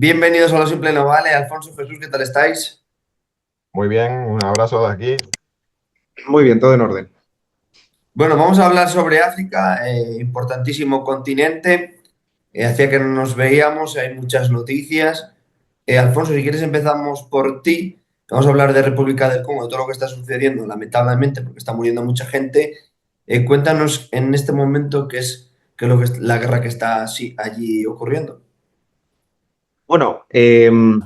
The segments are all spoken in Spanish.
Bienvenidos a Lo Simple No Vale. Alfonso, Jesús, ¿qué tal estáis? Muy bien, un abrazo de aquí. Muy bien, todo en orden. Bueno, vamos a hablar sobre África, importantísimo continente. Hacía que no nos veíamos, hay muchas noticias. Alfonso, si quieres empezamos por ti. Vamos a hablar de República del Congo, de todo lo que está sucediendo, lamentablemente, porque está muriendo mucha gente. Cuéntanos en este momento qué es lo que es la guerra que está allí ocurriendo. Bueno, en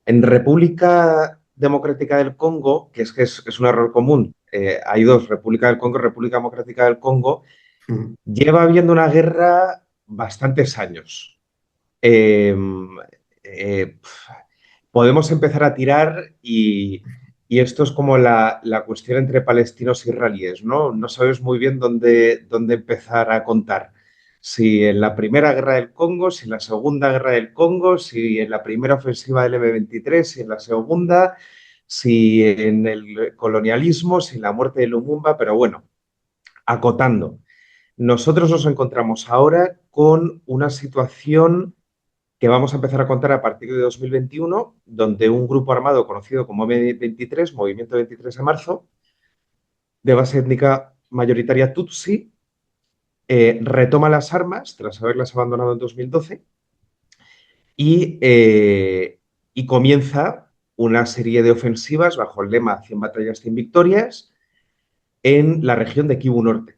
República Democrática del Congo, que es un error común, hay dos, República del Congo y República Democrática del Congo, lleva habiendo una guerra bastantes años. Eh, eh, Podemos empezar a tirar y esto es como la cuestión entre palestinos e israelíes, ¿no? No sabes muy bien dónde empezar a contar. Si en la primera guerra del Congo, si en la segunda guerra del Congo, si en la primera ofensiva del M23, si en la segunda, si en el colonialismo, si en la muerte de Lumumba, pero bueno, acotando. Nosotros nos encontramos ahora con una situación que vamos a empezar a contar a partir de 2021, donde un grupo armado conocido como M23, Movimiento 23 de Marzo, de base étnica mayoritaria Tutsi, retoma las armas tras haberlas abandonado en 2012 y, eh, y comienza una serie de ofensivas bajo el lema 100 batallas, 100 victorias en la región de Kivu Norte,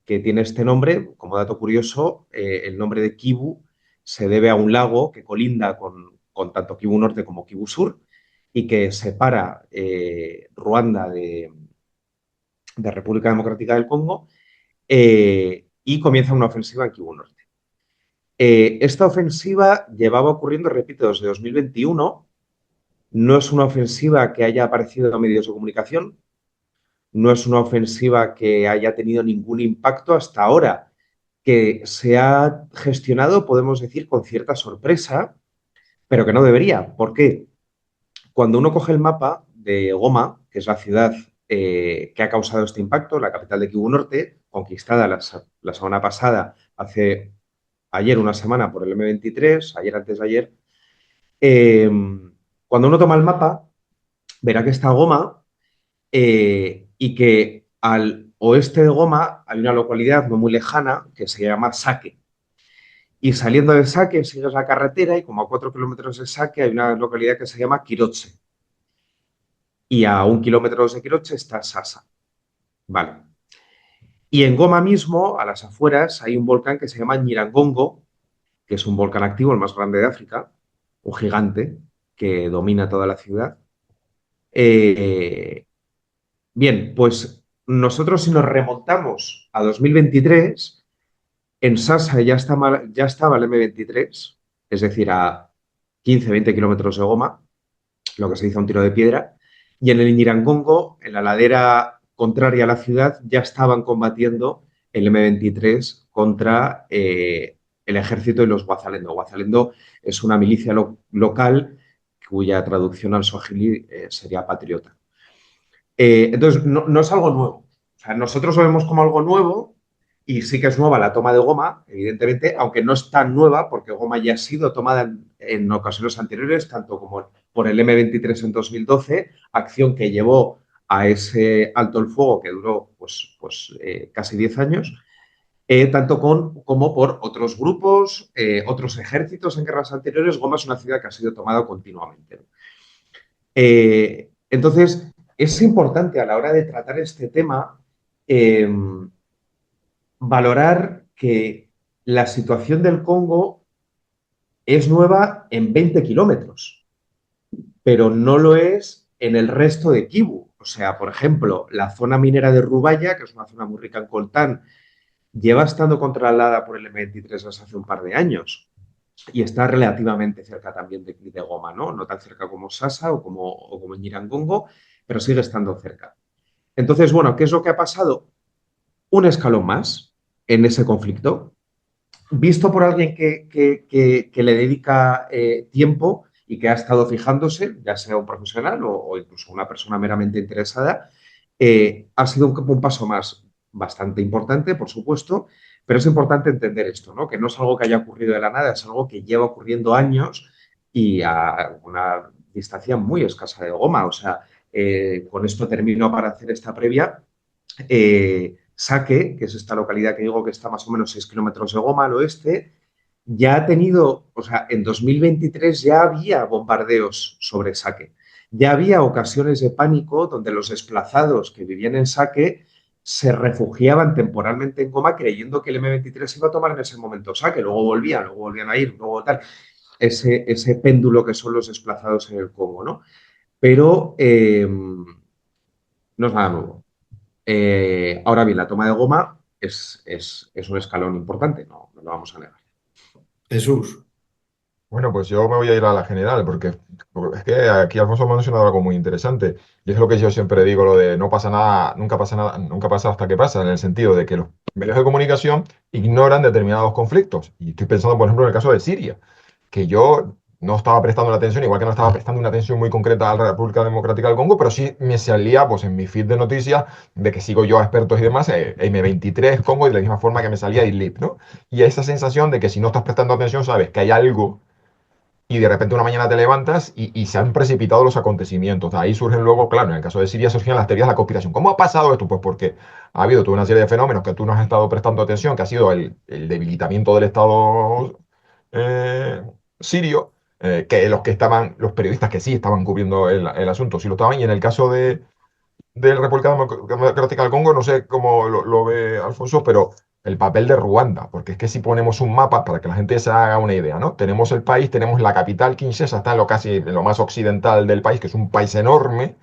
que tiene este nombre. Como dato curioso, el nombre de Kivu se debe a un lago que colinda con tanto Kivu Norte como Kivu Sur y que separa Ruanda de República Democrática del Congo, y comienza una ofensiva en Kivu Norte. Esta ofensiva llevaba ocurriendo, repito, desde 2021. No es una ofensiva que haya aparecido en medios de comunicación, no es una ofensiva que haya tenido ningún impacto hasta ahora, que se ha gestionado, podemos decir, con cierta sorpresa, pero que no debería. ¿Por qué? Cuando uno coge el mapa de Goma, que es la ciudad que ha causado este impacto, la capital de Kivu Norte, conquistada la semana pasada, ayer una semana por el M23, ayer antes de ayer, eh, cuando uno toma el mapa, verá que está Goma, y que al oeste de Goma hay una localidad no muy lejana que se llama Sake. Y saliendo de Sake sigues la carretera y como a 4 kilómetros de Sake hay una localidad que se llama Kiroche. Y a 1 kilómetro de Kiroche está Sasa. Vale. Y en Goma mismo, a las afueras, hay un volcán que se llama Nyiragongo, que es un volcán activo, el más grande de África, un gigante que domina toda la ciudad. Eh, Bien, pues nosotros si nos remontamos a 2023, en Sasa ya estaba el M23, es decir, a 15-20 kilómetros de Goma, lo que se dice un tiro de piedra, y en el Ñirangongo, en la ladera contraria a la ciudad, ya estaban combatiendo el M23 contra el ejército de los Guazalendo. Guazalendo es una milicia local cuya traducción al swahili sería patriota. Entonces, no es algo nuevo. O sea, nosotros lo vemos como algo nuevo y sí que es nueva la toma de Goma, evidentemente, aunque no es tan nueva porque Goma ya ha sido tomada en ocasiones anteriores, tanto como por el M23 en 2012, acción que llevó a ese alto el fuego que duró casi 10 años, como por otros grupos, otros ejércitos en guerras anteriores. Goma es una ciudad que ha sido tomada continuamente. Entonces, es importante a la hora de tratar este tema eh, valorar que la situación del Congo es nueva en 20 kilómetros, pero no lo es en el resto de Kivu. O sea, por ejemplo, la zona minera de Rubaya, que es una zona muy rica en coltán, lleva estando controlada por el M23 desde hace un par de años y está relativamente cerca también de Goma, ¿no? No tan cerca como Sasa o como Nyiragongo, pero sigue estando cerca. Entonces, bueno, ¿qué es lo que ha pasado? Un escalón más en ese conflicto, visto por alguien que le dedica tiempo y que ha estado fijándose, ya sea un profesional o incluso una persona meramente interesada. Ha sido un paso más bastante importante, por supuesto, pero es importante entender esto, ¿no? Que no es algo que haya ocurrido de la nada, es algo que lleva ocurriendo años y a una distancia muy escasa de Goma. O sea, con esto termino para hacer esta previa. Saque, que es esta localidad que digo que está más o menos 6 kilómetros de Goma al oeste, ya ha tenido, o sea, en 2023 ya había bombardeos sobre Saque. Ya había ocasiones de pánico donde los desplazados que vivían en Saque se refugiaban temporalmente en Goma creyendo que el M23 iba a tomar en ese momento Saque, luego volvían a ir, luego tal. Ese péndulo que son los desplazados en el Congo, ¿no? Pero no es nada nuevo. Ahora bien, la toma de Goma es un escalón importante, no lo vamos a negar. Jesús. Bueno, pues yo me voy a ir a la general, porque es que aquí Alfonso me ha mencionado algo muy interesante, y es lo que yo siempre digo, lo de no pasa nada, nunca pasa hasta que pasa, en el sentido de que los medios de comunicación ignoran determinados conflictos. Y estoy pensando, por ejemplo, en el caso de Siria, que yo no estaba prestando la atención, igual que no estaba prestando una atención muy concreta a la República Democrática del Congo, pero sí me salía pues, en mi feed de noticias de que sigo yo a expertos y demás, M23 Congo, y de la misma forma que me salía Idlib, ¿no? Y esa sensación de que si no estás prestando atención, sabes que hay algo y de repente una mañana te levantas y se han precipitado los acontecimientos. De ahí surgen luego, claro, en el caso de Siria surgían las teorías de la conspiración. ¿Cómo ha pasado esto? Pues porque ha habido toda una serie de fenómenos que tú no has estado prestando atención, que ha sido el debilitamiento del Estado eh, sirio, que los que estaban, los periodistas que sí estaban cubriendo el asunto, sí lo estaban, y en el caso de la República Democrática del Congo, no sé cómo lo ve Alfonso, pero el papel de Ruanda, porque es que si ponemos un mapa para que la gente se haga una idea, ¿no? Tenemos el país, tenemos la capital, Kinshasa, está en lo más occidental del país, que es un país enorme,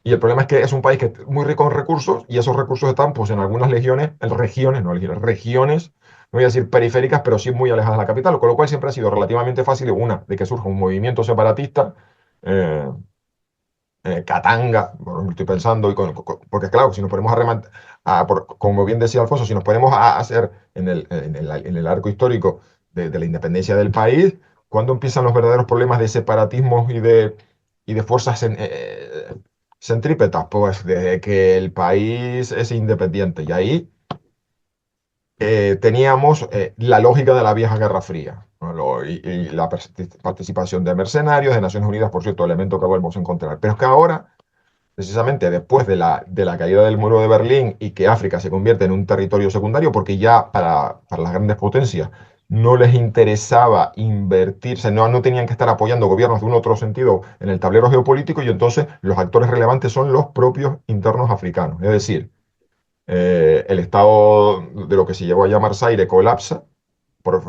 y el problema es que es un país que es muy rico en recursos, y esos recursos están pues en algunas regiones, no voy a decir periféricas, pero sí muy alejadas de la capital, con lo cual siempre ha sido relativamente fácil, una, de que surja un movimiento separatista, eh, Katanga, bueno, estoy pensando, porque claro, si nos ponemos como bien decía Alfonso, si nos ponemos a hacer en el arco histórico de la independencia del país, ¿cuándo empiezan los verdaderos problemas de separatismo y de fuerzas centrípetas? Pues desde que el país es independiente. Y ahí teníamos la lógica de la vieja Guerra Fría, ¿no? Y la participación de mercenarios, de Naciones Unidas, por cierto, elemento que volvemos a encontrar. Pero es que ahora precisamente después de la caída del muro de Berlín y que África se convierte en un territorio secundario, porque ya para las grandes potencias no les interesaba invertirse, no tenían que estar apoyando gobiernos de un otro sentido en el tablero geopolítico, y entonces los actores relevantes son los propios internos africanos. Es decir, el estado de lo que se llegó a llamar Zaire colapsa, por,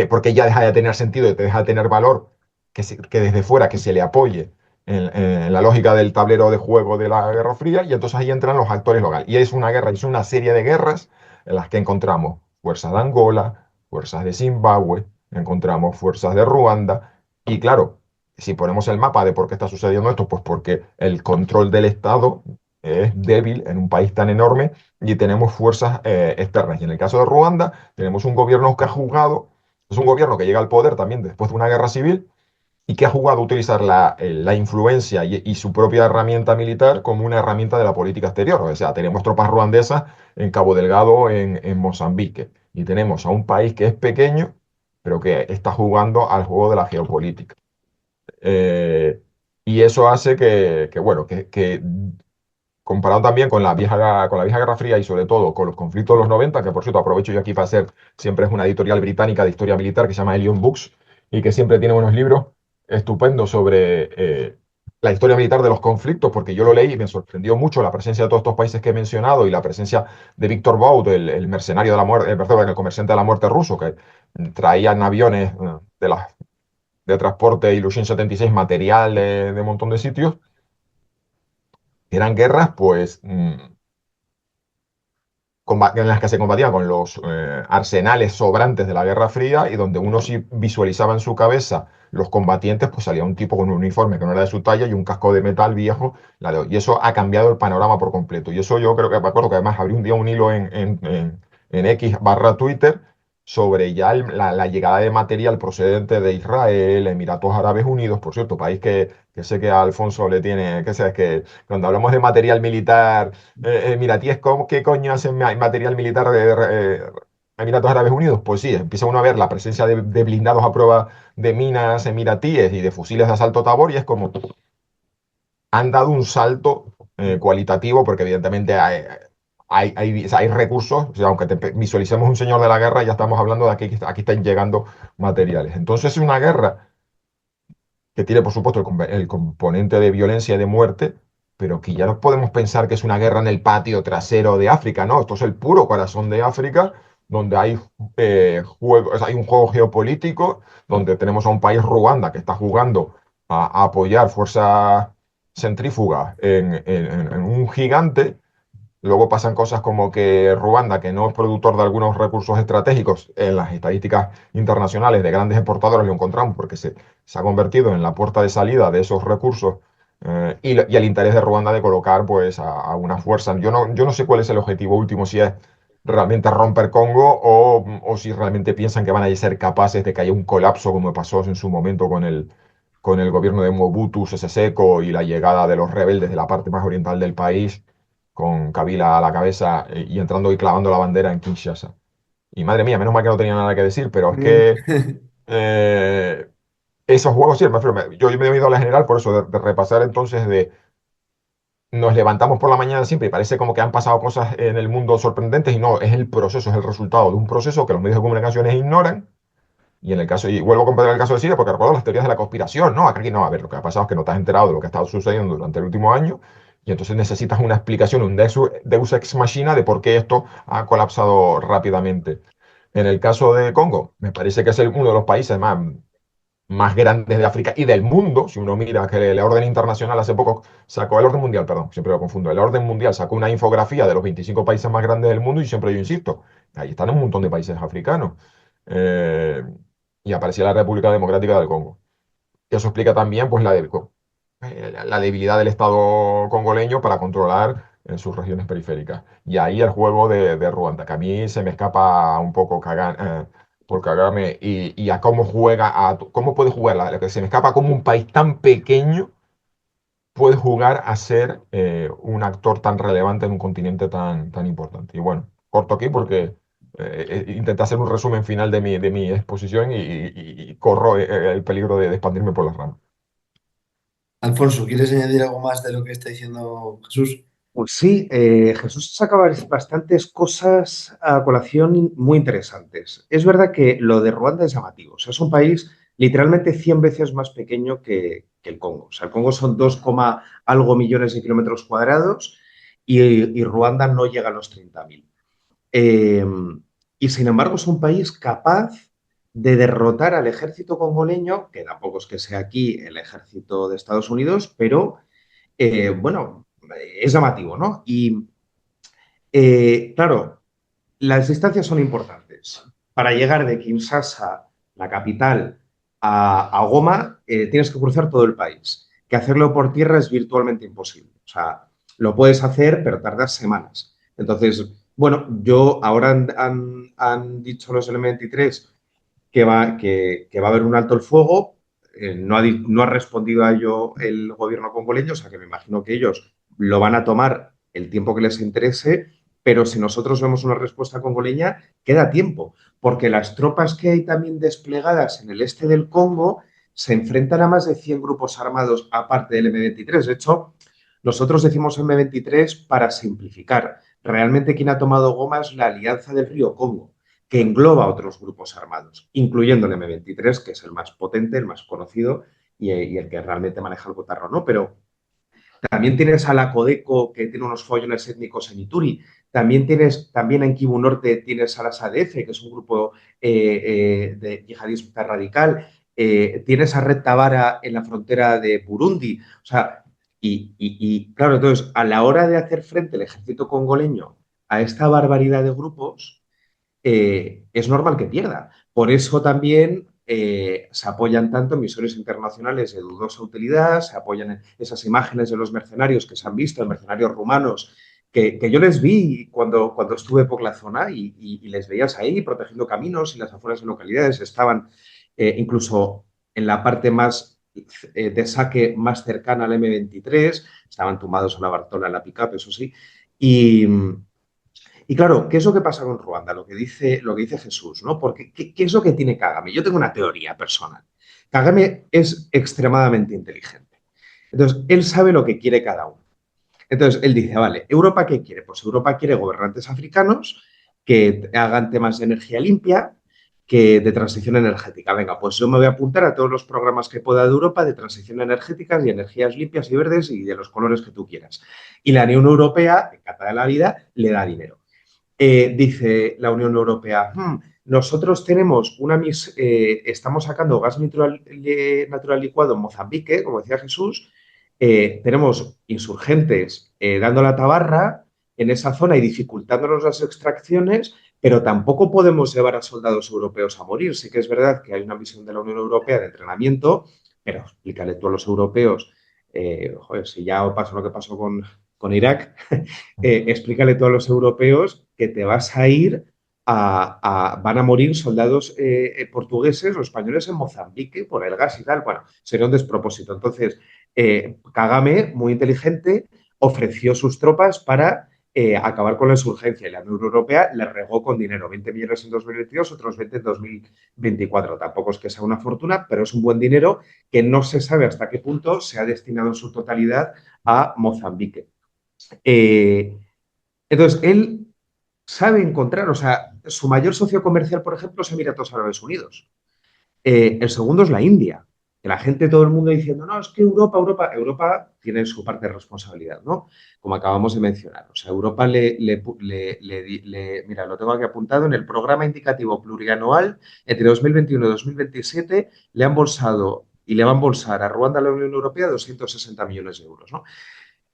porque ya deja de tener sentido y te deja de tener valor que desde fuera que se le apoye en la lógica del tablero de juego de la Guerra Fría, y entonces ahí entran los actores locales. Y es una guerra, es una serie de guerras en las que encontramos fuerzas de Angola, fuerzas de Zimbabue, encontramos fuerzas de Ruanda, y claro, si ponemos el mapa de por qué está sucediendo esto, pues porque el control del Estado es débil en un país tan enorme y tenemos fuerzas externas. Y en el caso de Ruanda, tenemos un gobierno que ha jugado, es un gobierno que llega al poder también después de una guerra civil y que ha jugado a utilizar la influencia y su propia herramienta militar como una herramienta de la política exterior. O sea, tenemos tropas ruandesas en Cabo Delgado, en Mozambique, y tenemos a un país que es pequeño, pero que está jugando al juego de la geopolítica. Eh, y eso hace bueno, que comparado también con la vieja Guerra Fría y sobre todo con los conflictos de los 90, que por cierto aprovecho yo aquí para hacer, siempre es una editorial británica de historia militar que se llama Elion Books y que siempre tiene unos libros estupendos sobre la historia militar de los conflictos, porque yo lo leí y me sorprendió mucho la presencia de todos estos países que he mencionado y la presencia de Víctor Bout, el mercenario de la muerte, perdón, el comerciante de la muerte ruso, que traían aviones de transporte Ilyushin 76, material de un montón de sitios. Eran guerras, pues, en las que se combatía con los arsenales sobrantes de la Guerra Fría, y donde uno sí visualizaba en su cabeza los combatientes, pues salía un tipo con un uniforme que no era de su talla y un casco de metal viejo. Y eso ha cambiado el panorama por completo. Y eso yo creo que me acuerdo que además abrí un día un hilo en X/Twitter sobre ya la llegada de material procedente de Israel, Emiratos Árabes Unidos, por cierto, país que sé que a Alfonso le tiene, que sabes que cuando hablamos de material militar mira, tío, ¿qué coño hacen material militar Emiratos Árabes Unidos, pues sí, empieza uno a ver la presencia de blindados a prueba de minas emiratíes y de fusiles de asalto Tabor y es como han dado un salto cualitativo porque evidentemente hay recursos, o sea, aunque visualicemos un señor de la guerra, ya estamos hablando de aquí están llegando materiales. Entonces es una guerra que tiene, por supuesto, el componente de violencia y de muerte, pero que ya no podemos pensar que es una guerra en el patio trasero de África, ¿no? Esto es el puro corazón de África, donde hay un juego geopolítico, donde tenemos a un país, Ruanda, que está jugando a apoyar fuerzas centrífugas en un gigante. Luego pasan cosas como que Ruanda, que no es productor de algunos recursos estratégicos en las estadísticas internacionales de grandes exportadores, lo encontramos porque se ha convertido en la puerta de salida de esos recursos y el interés de Ruanda de colocar pues, a una fuerza. Yo no sé cuál es el objetivo último, si es realmente romper Congo o si realmente piensan que van a ser capaces de que haya un colapso como pasó en su momento con el gobierno de Mobutu Sese Seko y la llegada de los rebeldes de la parte más oriental del país con Kabila a la cabeza y entrando y clavando la bandera en Kinshasa. Y madre mía, menos mal que no tenía nada que decir, pero es que eh, esos juegos sí, yo me he ido a la general por eso, de repasar entonces de nos levantamos por la mañana siempre y parece como que han pasado cosas en el mundo sorprendentes y no, es el proceso, es el resultado de un proceso que los medios de comunicaciones ignoran y en el caso, y vuelvo a comparar el caso de Siria porque recuerdo las teorías de la conspiración, ¿no? Aquí no, a ver, lo que ha pasado es que no te has enterado de lo que ha estado sucediendo durante el último año y entonces necesitas una explicación, un Deus ex machina de por qué esto ha colapsado rápidamente. En el caso de Congo, me parece que es uno de los países más grandes de África y del mundo. Si uno mira que la orden internacional hace poco sacó, el orden mundial, perdón, siempre lo confundo, el orden mundial sacó una infografía de los 25 países más grandes del mundo y siempre yo insisto, ahí están un montón de países africanos. Eh, y aparecía la República Democrática del Congo. Y eso explica también pues, la debilidad del Estado congoleño para controlar sus regiones periféricas. Y ahí el juego de Ruanda, que a mí se me escapa un poco por cagarme y a cómo juega, cómo puede jugar, lo que se me escapa como un país tan pequeño puede jugar a ser un actor tan relevante en un continente tan importante. Y bueno, corto aquí porque intenté hacer un resumen final de mi exposición y corro el peligro de expandirme por las ramas. Alfonso, ¿quieres añadir algo más de lo que está diciendo Jesús? Pues sí, Jesús sacaba bastantes cosas a colación muy interesantes. Es verdad que lo de Ruanda es llamativo. O sea, es un país literalmente 100 veces más pequeño que el Congo. O sea, el Congo son 2, algo millones de kilómetros cuadrados y Ruanda no llega a los 30.000. Eh, y sin embargo es un país capaz de derrotar al ejército congoleño, que tampoco es que sea aquí el ejército de Estados Unidos, pero bueno, es llamativo, ¿no? Y claro, las distancias son importantes. Para llegar de Kinshasa, la capital, a Goma, tienes que cruzar todo el país. Que hacerlo por tierra es virtualmente imposible. O sea, lo puedes hacer, pero tardas semanas. Entonces, bueno, ahora han dicho los M23 que va a haber un alto el fuego. No ha respondido a ello el gobierno congoleño, o sea que me imagino que ellos lo van a tomar el tiempo que les interese, pero si nosotros vemos una respuesta congoleña, queda tiempo, porque las tropas que hay también desplegadas en el este del Congo se enfrentan a más de 100 grupos armados aparte del M23. De hecho, nosotros decimos M23 para simplificar. Realmente quien ha tomado Goma es la Alianza del Río Congo, que engloba a otros grupos armados, incluyendo el M23, que es el más potente, el más conocido y el que realmente maneja el cotarro, ¿no? Pero también tienes a la Codeco, que tiene unos follones étnicos en Ituri. También en Kivu Norte tienes a la SADF, que es un grupo de yihadismo radical. Tienes a Red Tabara en la frontera de Burundi. O sea, claro, entonces, a la hora de hacer frente el ejército congoleño a esta barbaridad de grupos, es normal que pierda. Por eso también se apoyan tanto en misiones internacionales de dudosa utilidad, se apoyan en esas imágenes de los mercenarios que se han visto, mercenarios rumanos, que yo les vi cuando estuve por la zona y les veías ahí protegiendo caminos y las afueras de localidades. Estaban incluso en la parte más de saque más cercana al M23, estaban tumbados a la Bartola, en la pick-up, eso sí, y, Y claro, ¿qué es lo que pasa con Ruanda? Lo que dice Jesús, ¿no? Porque, ¿qué es lo que tiene Kagame? Yo tengo una teoría personal. Kagame es extremadamente inteligente. Entonces, él sabe lo que quiere cada uno. Entonces, él dice, vale, ¿Europa qué quiere? Pues Europa quiere gobernantes africanos que hagan temas de energía limpia, que de transición energética. Venga, pues yo me voy a apuntar a todos los programas que pueda de Europa de transición energética y energías limpias y verdes y de los colores que tú quieras. Y la Unión Europea, encantada de la vida, le da dinero. Dice la Unión Europea, nosotros tenemos estamos sacando gas natural licuado en Mozambique, como decía Jesús, tenemos insurgentes dando la tabarra en esa zona y dificultándonos las extracciones, pero tampoco podemos llevar a soldados europeos a morir. Sí que es verdad que hay una misión de la Unión Europea de entrenamiento, pero explícale tú a los europeos, joder, si ya pasó lo que pasó con Irak, explícale tú a los europeos que te vas a ir van a morir soldados portugueses o españoles en Mozambique por el gas y tal. Bueno, sería un despropósito. Entonces, Kagame, muy inteligente, ofreció sus tropas para acabar con la insurgencia y la Unión Europea le regó con dinero, 20 millones en 2022, otros 20 en 2024. Tampoco es que sea una fortuna, pero es un buen dinero que no se sabe hasta qué punto se ha destinado en su totalidad a Mozambique. Entonces, él sabe encontrar, o sea, su mayor socio comercial, por ejemplo, es Emiratos Árabes Unidos. El segundo es la India. Que la gente, todo el mundo diciendo, no, es que Europa tiene su parte de responsabilidad, ¿no? Como acabamos de mencionar. O sea, Europa mira, lo tengo aquí apuntado, en el programa indicativo plurianual, entre 2021 y 2027, le han bolsado y le va a embolsar a Ruanda la Unión Europea 260 millones de euros, ¿no?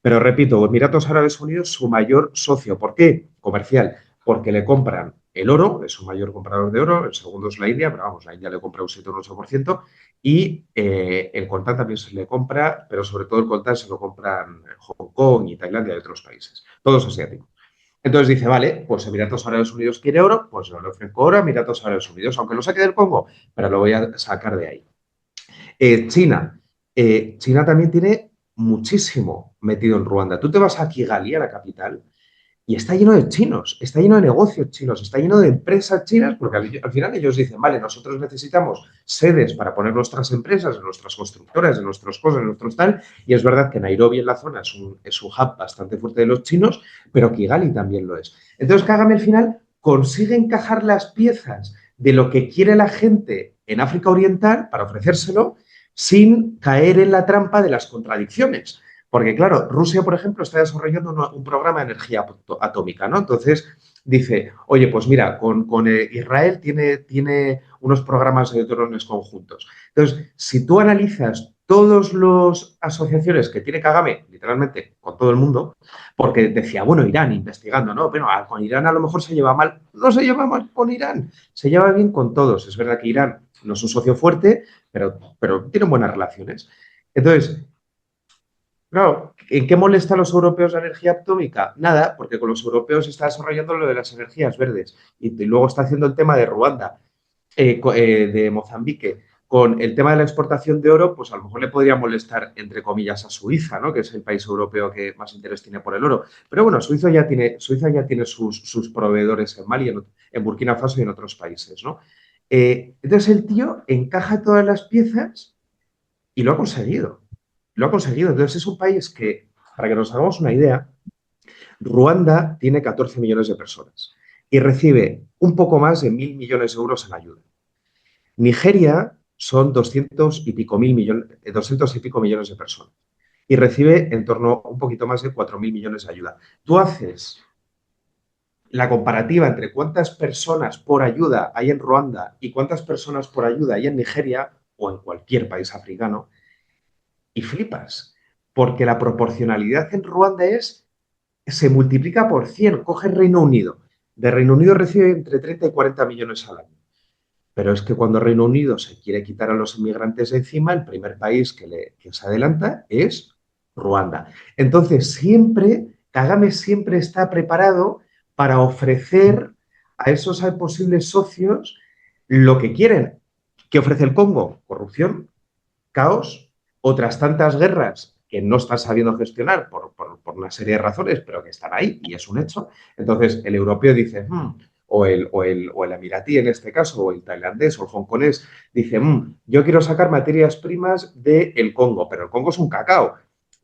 Pero repito, Emiratos Árabes Unidos, su mayor socio. ¿Por qué? Comercial. Porque le compran el oro, es su mayor comprador de oro, el segundo es la India, pero vamos, la India le compra un 7 o un 8%, y el coltán también se le compra, pero sobre todo el coltán se lo compran Hong Kong y Tailandia y otros países, todos asiáticos. Entonces dice, vale, pues Emiratos Árabes Unidos quiere oro, pues yo le ofrezco oro a Emiratos Árabes Unidos, aunque lo saque del Congo, pero lo voy a sacar de ahí. China. China también tiene muchísimo metido en Ruanda. Tú te vas a Kigali, a la capital, y está lleno de chinos, está lleno de negocios chinos, está lleno de empresas chinas, porque al final ellos dicen, vale, nosotros necesitamos sedes para poner nuestras empresas, en nuestras constructoras, en nuestras cosas, en nuestros tal, y es verdad que Nairobi en la zona es un hub bastante fuerte de los chinos, pero Kigali también lo es. Entonces, Kagame al final consigue encajar las piezas de lo que quiere la gente en África Oriental para ofrecérselo sin caer en la trampa de las contradicciones. Porque, claro, Rusia, por ejemplo, está desarrollando un programa de energía atómica, ¿no? Entonces dice, oye, pues mira, con Israel tiene unos programas de drones conjuntos. Entonces, si tú analizas todas las asociaciones que tiene Kagame, literalmente con todo el mundo, porque decía, bueno, Irán investigando, ¿no? Pero con Irán a lo mejor se lleva mal. No se lleva mal con Irán, se lleva bien con todos. Es verdad que Irán no es un socio fuerte, pero tienen buenas relaciones. Entonces, claro, ¿en qué molesta a los europeos la energía atómica? Nada, porque con los europeos se está desarrollando lo de las energías verdes y luego está haciendo el tema de Ruanda, de Mozambique. Con el tema de la exportación de oro, pues a lo mejor le podría molestar, entre comillas, a Suiza, ¿no? Que es el país europeo que más interés tiene por el oro. Pero bueno, Suiza ya tiene sus proveedores en Mali, en Burkina Faso y en otros países, ¿no? Entonces el tío encaja todas las piezas y lo ha conseguido. Lo ha conseguido. Entonces es un país que, para que nos hagamos una idea, Ruanda tiene 14 millones de personas y recibe un poco más de 1.000 millones de euros en ayuda. Nigeria son 200 y pico millones de personas y recibe en torno a un poquito más de 4.000 millones de ayuda. Tú haces la comparativa entre cuántas personas por ayuda hay en Ruanda y cuántas personas por ayuda hay en Nigeria o en cualquier país africano y flipas, porque la proporcionalidad en Ruanda se multiplica por 100. Coge Reino Unido. De Reino Unido recibe entre 30 y 40 millones al año. Pero es que cuando Reino Unido se quiere quitar a los inmigrantes de encima, el primer país que se adelanta es Ruanda. Entonces, Kagame siempre está preparado para ofrecer a esos posibles socios lo que quieren. ¿Qué ofrece el Congo? Corrupción, caos, otras tantas guerras que no están sabiendo gestionar por una serie de razones, pero que están ahí y es un hecho. Entonces, el europeo dice, o el emiratí en este caso, o el tailandés o el hongkonés, dice, yo quiero sacar materias primas del Congo, pero el Congo es un cacao.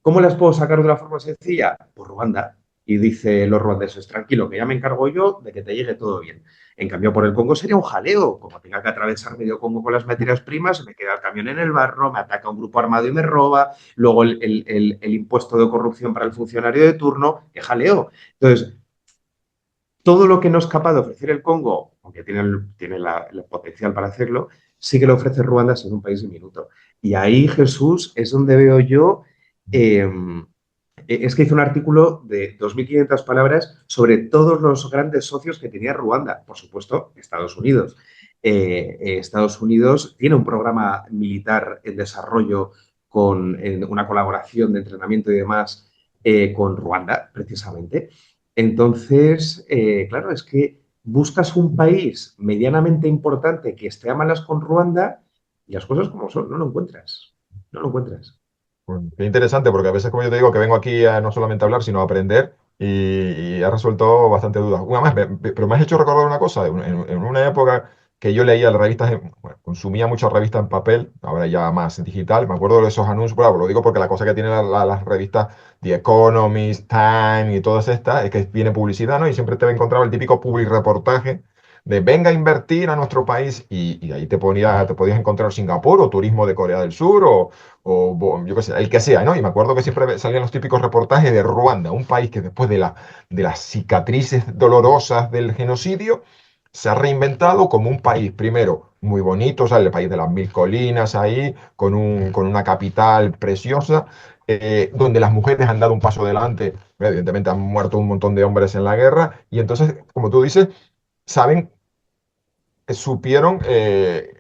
¿Cómo las puedo sacar de una forma sencilla? Por Ruanda. Y dice los ruandeses, tranquilo, que ya me encargo yo de que te llegue todo bien. En cambio, por el Congo sería un jaleo. Como tenga que atravesar medio Congo con las materias primas, se me queda el camión en el barro, me ataca un grupo armado y me roba. Luego el impuesto de corrupción para el funcionario de turno, qué jaleo. Entonces, todo lo que no es capaz de ofrecer el Congo, aunque tiene el potencial para hacerlo, sí que lo ofrece Ruanda siendo un país diminuto. Y ahí, Jesús, es donde veo yo, eh, es que hice un artículo de 2.500 palabras sobre todos los grandes socios que tenía Ruanda. Por supuesto, Estados Unidos. Estados Unidos tiene un programa militar en desarrollo en una colaboración de entrenamiento y demás con Ruanda, precisamente. Entonces, claro, es que buscas un país medianamente importante que esté a malas con Ruanda y las cosas como son, no lo encuentras. No lo encuentras. Bueno, qué interesante, porque a veces, como yo te digo, que vengo aquí a no solamente a hablar, sino a aprender y ha resuelto bastante dudas. Una más, pero me has hecho recordar una cosa. En una época que yo leía las revistas, bueno, consumía muchas revistas en papel, ahora ya más en digital. Me acuerdo de esos anuncios, bueno, lo digo porque la cosa que tienen las revistas The Economist, Time y todas estas es que viene publicidad, ¿no? Y siempre te encontraba el típico public reportaje de venga a invertir a nuestro país y ahí te podías encontrar Singapur o turismo de Corea del Sur o yo qué sé, el que sea, ¿no? Y me acuerdo que siempre salían los típicos reportajes de Ruanda, un país que después de las cicatrices dolorosas del genocidio se ha reinventado como un país, primero, muy bonito, o sea, el país de las mil colinas ahí, con una capital preciosa, donde las mujeres han dado un paso adelante, evidentemente han muerto un montón de hombres en la guerra, y entonces, como tú dices, saben, supieron eh,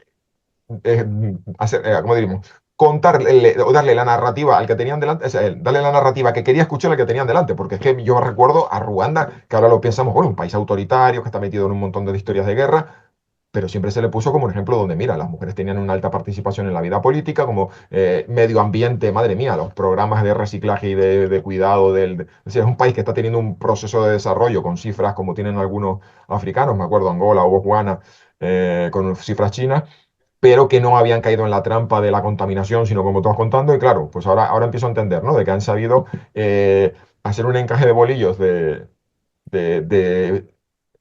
¿cómo diríamos? Contarle o darle la narrativa al que tenían delante, o sea, darle la narrativa que quería escuchar al que tenían delante, porque es que yo recuerdo a Ruanda, que ahora lo pensamos, bueno, un país autoritario que está metido en un montón de historias de guerra, pero siempre se le puso como un ejemplo donde, mira, las mujeres tenían una alta participación en la vida política, como medio ambiente, madre mía, los programas de reciclaje y de cuidado es decir, es un país que está teniendo un proceso de desarrollo con cifras como tienen algunos africanos, me acuerdo, Angola o Botswana, con cifras chinas, pero que no habían caído en la trampa de la contaminación, sino como tú vas contando, y claro, pues ahora empiezo a entender, ¿no? De que han sabido hacer un encaje de bolillos de, de-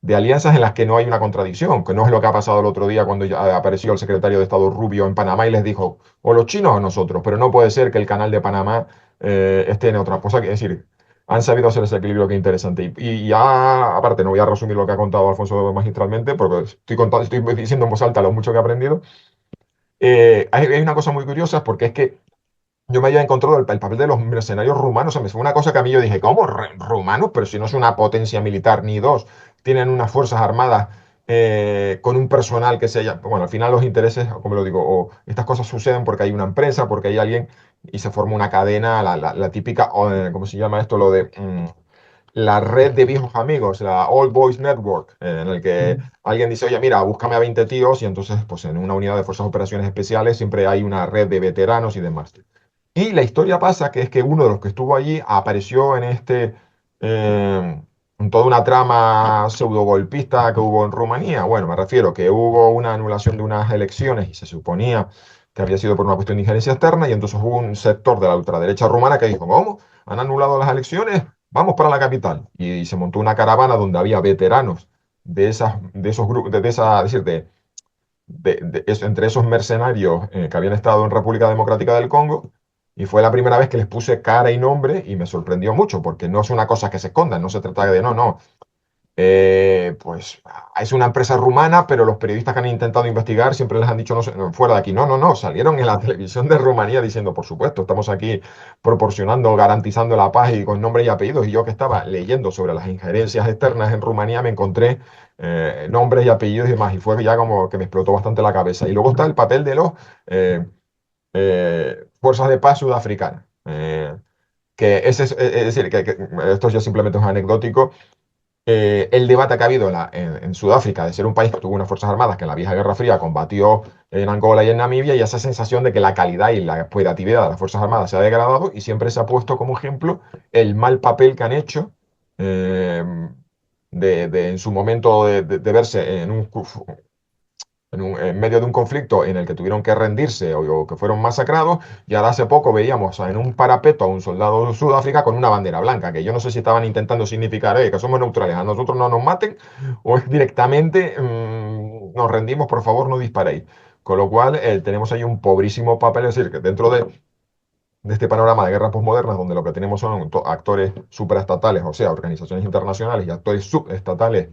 de alianzas en las que no hay una contradicción, que no es lo que ha pasado el otro día cuando ya apareció el secretario de Estado Rubio en Panamá y les dijo, o los chinos o nosotros, pero no puede ser que el canal de Panamá esté en otra cosa, que es decir, han sabido hacer ese equilibrio que es interesante. Y ya, aparte, no voy a resumir lo que ha contado Alfonso magistralmente, porque estoy diciendo en voz alta lo mucho que he aprendido. Hay una cosa muy curiosa porque es que yo me había encontrado el papel de los mercenarios rumanos. O sea, me fue una cosa que a mí yo dije, ¿cómo? ¿Rumanos? Pero si no es una potencia militar ni dos, tienen unas fuerzas armadas con un personal que se haya. Bueno, al final los intereses, como lo digo, o estas cosas suceden porque hay una empresa, porque hay alguien y se forma una cadena, la típica, ¿cómo se llama esto? Lo de. La red de viejos amigos, la Old Boys Network, en el que alguien dice, oye, mira, búscame a 20 tíos y entonces, pues en una unidad de fuerzas de operaciones especiales siempre hay una red de veteranos y demás. Y la historia pasa que es que uno de los que estuvo allí apareció en toda una trama pseudo-golpista que hubo en Rumanía. Bueno, me refiero que hubo una anulación de unas elecciones y se suponía que había sido por una cuestión de injerencia externa y entonces hubo un sector de la ultraderecha rumana que dijo, ¿cómo? ¿Han anulado las elecciones? Vamos para la capital. Y se montó una caravana donde había veteranos de esos grupos, es decir, entre esos mercenarios que habían estado en República Democrática del Congo, y fue la primera vez que les puse cara y nombre y me sorprendió mucho, porque no es una cosa que se esconda, no se trata de, no, no, pues es una empresa rumana, pero los periodistas que han intentado investigar siempre les han dicho no, no, fuera de aquí. No, no, no, salieron en la televisión de Rumanía diciendo, por supuesto, estamos aquí proporcionando, garantizando la paz y con nombre y apellidos. Y yo que estaba leyendo sobre las injerencias externas en Rumanía me encontré nombres y apellidos y demás. Y fue ya como que me explotó bastante la cabeza. Y luego está el papel de los fuerzas de paz sudafricanas. Que es decir, que esto ya simplemente es anecdótico, el debate que ha habido en en Sudáfrica, de ser un país que tuvo unas fuerzas armadas que en la vieja Guerra Fría combatió en Angola y en Namibia, y esa sensación de que la calidad y la operatividad de las fuerzas armadas se ha degradado, y siempre se ha puesto como ejemplo el mal papel que han hecho eh, en su momento de verse en medio de un conflicto en el que tuvieron que rendirse o que fueron masacrados, y ahora hace poco veíamos en un parapeto a un soldado de Sudáfrica con una bandera blanca, que yo no sé si estaban intentando significar que somos neutrales, a nosotros no nos maten, o es directamente nos rendimos, por favor no disparéis. Con lo cual tenemos ahí un pobrísimo papel, es decir, que dentro de este panorama de guerras posmodernas, donde lo que tenemos son actores supraestatales, o sea, organizaciones internacionales y actores subestatales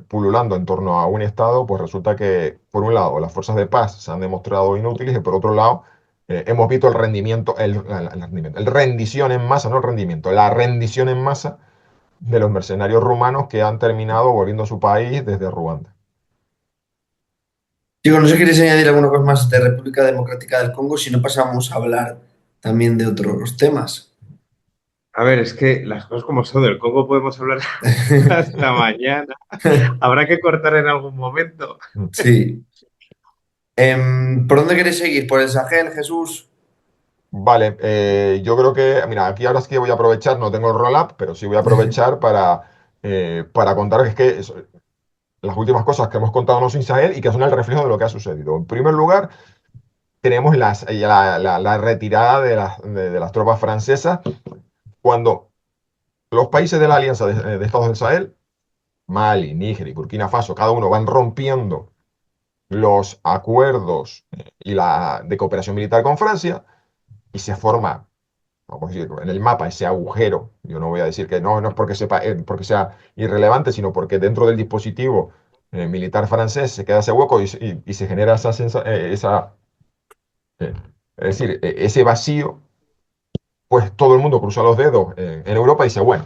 pululando en torno a un Estado, pues resulta que, por un lado, las fuerzas de paz se han demostrado inútiles, y por otro lado, hemos visto el rendimiento, el rendición en masa, no el rendimiento, la rendición en masa de los mercenarios rumanos que han terminado volviendo a su país desde Ruanda. Chicos, no sé si queréis añadir alguna cosa más de República Democrática del Congo, si no pasamos a hablar también de otros temas. A ver, es que las cosas como son, del Congo podemos hablar hasta mañana. Habrá que cortar en algún momento. Sí. ¿Por dónde queréis seguir? ¿Por el Sahel, Jesús? Vale, yo creo que, mira, aquí ahora sí que voy a aprovechar, no tengo el roll-up, pero sí voy a aprovechar para contar que es que las últimas cosas que hemos contado no sin Sahel y que son el reflejo de lo que ha sucedido. En primer lugar, tenemos la retirada de las tropas francesas cuando los países de la Alianza de Estados del Sahel, Mali, Níger y Burkina Faso, cada uno van rompiendo los acuerdos de cooperación militar con Francia, y se forma, vamos a decir, en el mapa ese agujero. Yo no voy a decir que no es porque sea irrelevante, sino porque dentro del dispositivo militar francés se queda ese hueco y se genera eh, es decir, ese vacío. Pues todo el mundo cruza los dedos en Europa y dice, bueno,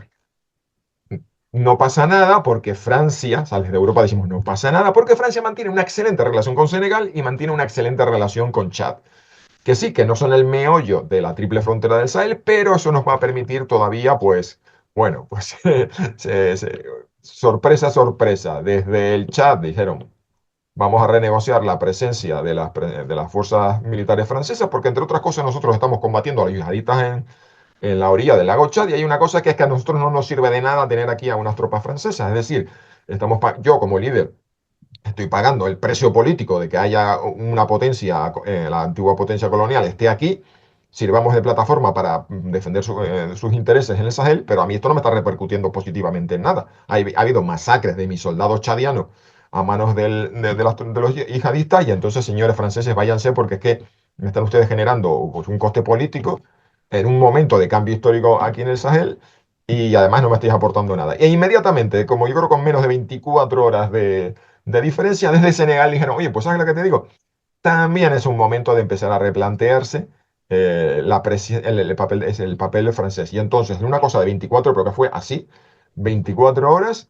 no pasa nada porque Francia, ¿sabes? De Europa decimos, no pasa nada porque Francia mantiene una excelente relación con Senegal y mantiene una excelente relación con Chad. Que sí, que no son el meollo de la triple frontera del Sahel, pero eso nos va a permitir todavía, pues, bueno, pues, sorpresa, sorpresa, desde el Chad dijeron, vamos a renegociar la presencia de las fuerzas militares francesas, porque entre otras cosas nosotros estamos combatiendo a los yihadistas en la orilla del lago Chad, y hay una cosa que es que a nosotros no nos sirve de nada tener aquí a unas tropas francesas, es decir, yo como líder estoy pagando el precio político de que haya una potencia, la antigua potencia colonial esté aquí, sirvamos de plataforma para defender sus intereses en el Sahel, pero a mí esto no me está repercutiendo positivamente en nada. Ha habido masacres de mis soldados chadianos a manos de los yihadistas, y entonces, señores franceses, váyanse porque es que me están ustedes generando pues, un coste político en un momento de cambio histórico aquí en el Sahel, y además no me estáis aportando nada. E inmediatamente, como yo creo con menos de 24 horas de diferencia, desde Senegal dijeron, oye, pues ¿sabes lo que te digo? También es un momento de empezar a replantearse el papel francés. Y entonces, en una cosa de 24, pero que fue así, 24 horas,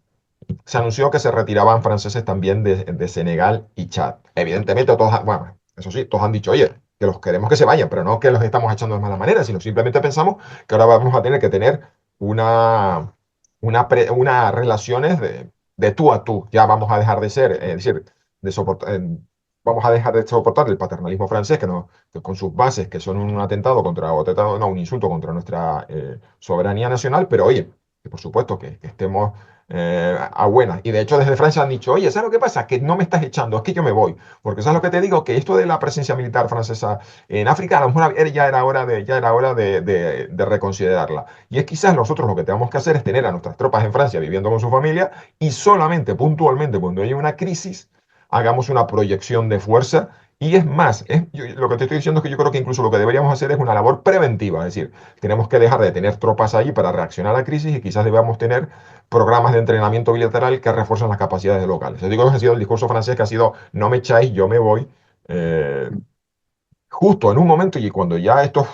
se anunció que se retiraban franceses también de Senegal y Chad. Evidentemente, bueno, eso sí, todos han dicho, oye, que los queremos que se vayan, pero no que los estamos echando de mala manera, sino simplemente pensamos que ahora vamos a tener que tener una relaciones de tú a tú. Ya vamos a dejar de ser, es decir, de soportar, vamos a dejar de soportar el paternalismo francés, que con sus bases, que son un atentado no, un insulto contra nuestra soberanía nacional, pero oye, que por supuesto que estemos a buenas. Y de hecho desde Francia han dicho, oye, ¿sabes lo que pasa? Que no me estás echando, es que yo me voy. Porque ¿sabes lo que te digo? Que esto de la presencia militar francesa en África, a lo mejor ya era hora de reconsiderarla. Y es quizás nosotros lo que tenemos que hacer es tener a nuestras tropas en Francia viviendo con su familia, y solamente puntualmente cuando haya una crisis hagamos una proyección de fuerza. Y es más, lo que te estoy diciendo es que yo creo que incluso lo que deberíamos hacer es una labor preventiva, es decir, tenemos que dejar de tener tropas ahí para reaccionar a la crisis, y quizás debamos tener programas de entrenamiento bilateral que refuercen las capacidades locales. Yo digo que ha sido el discurso francés que ha sido, no me echáis, yo me voy, eh, justo en un momento y cuando ya esto es